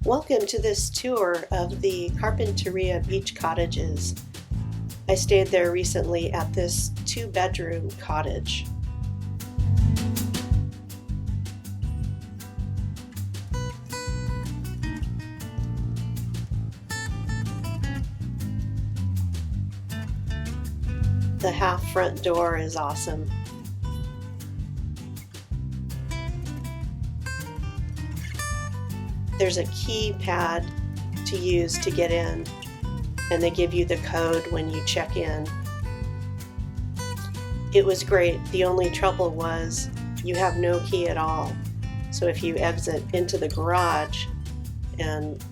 Welcome to this tour of the Carpinteria Beach Cottages. I stayed there recently at this two-bedroom cottage. The half front door is awesome. There's a keypad to use to get in, and they give you the code when you check in. It was great. The only trouble was you have no key at all. So if you exit into the garage and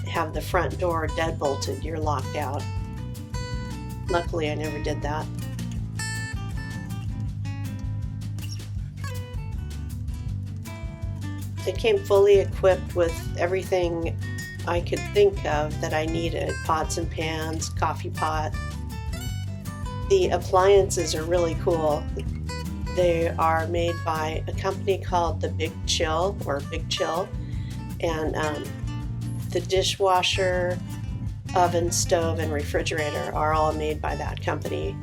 have the front door deadbolted, you're locked out. Luckily, I never did that. It came fully equipped with everything I could think of that I needed. Pots and pans, coffee pot. The appliances are really cool. They are made by a company called the Big Chill, and the dishwasher, oven, stove, and refrigerator are all made by that company.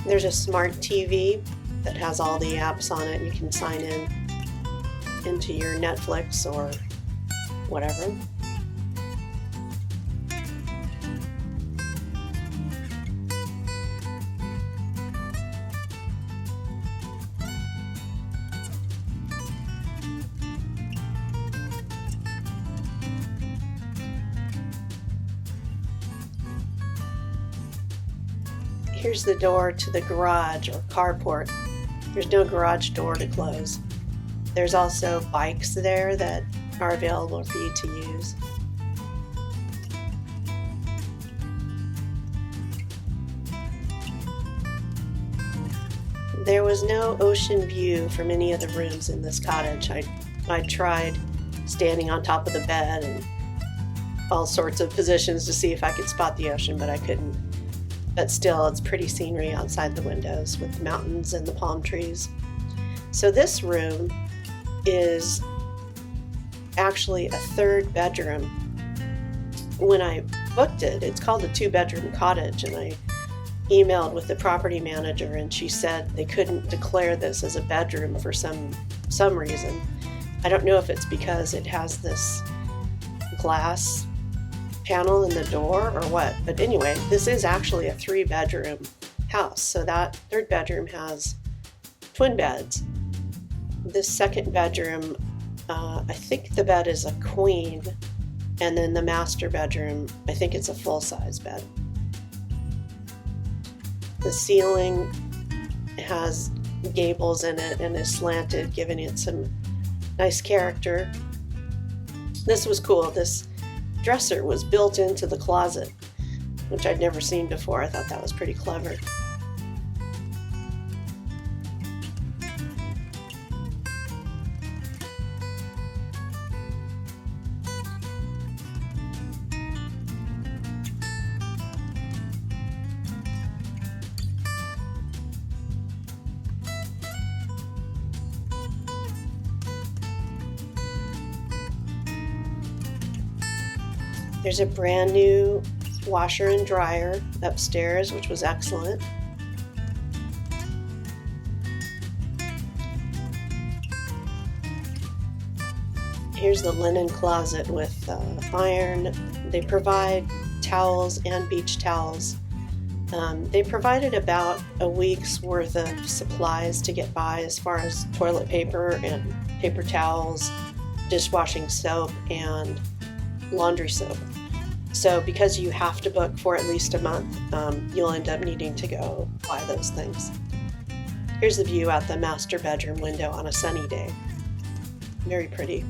There's a smart TV that has all the apps on it. You can sign in into your Netflix or whatever. Here's the door to the garage or carport. There's no garage door to close. There's also bikes there that are available for you to use. There was no ocean view from any of the rooms in this cottage. I tried standing on top of the bed and all sorts of positions to see if I could spot the ocean, but I couldn't. But still, it's pretty scenery outside the windows with the mountains and the palm trees. So this room is actually a third bedroom. When I booked it, it's called a two-bedroom cottage, and I emailed with the property manager, and she said they couldn't declare this as a bedroom for some reason. I don't know if it's because it has this glass panel in the door or what, but anyway, this is actually a three-bedroom house. So that third bedroom has twin beds. This second bedroom, I think the bed is a queen, and then the master bedroom, I think it's a full-size bed. The ceiling has gables in it and is slanted, giving it some nice character. This was cool. This dresser was built into the closet, which I'd never seen before. I thought that was pretty clever. There's a brand new washer and dryer upstairs, which was excellent. Here's the linen closet with iron. They provide towels and beach towels. They provided about a week's worth of supplies to get by as far as toilet paper and paper towels, dishwashing soap, and laundry soap. So because you have to book for at least a month, you'll end up needing to go buy those things. Here's the view out the master bedroom window on a sunny day. Very pretty.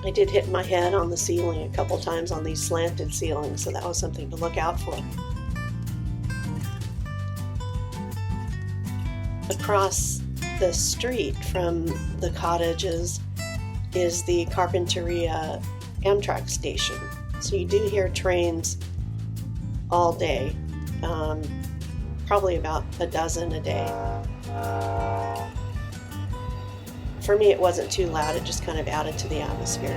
I did hit my head on the ceiling a couple times on these slanted ceilings, so that was something to look out for. Across the street from the cottages is the Carpinteria Amtrak station. So you do hear trains all day, probably about a dozen a day. For me, it wasn't too loud, it just kind of added to the atmosphere.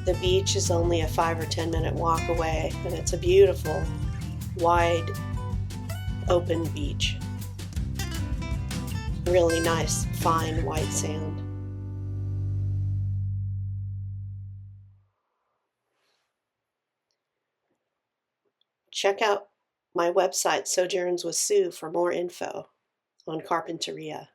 The beach is only a 5 or 10 minute walk away, and it's a beautiful, wide, open beach. Really nice, fine white sand. Check out my website, Sojourns with Sue, for more info on Carpinteria.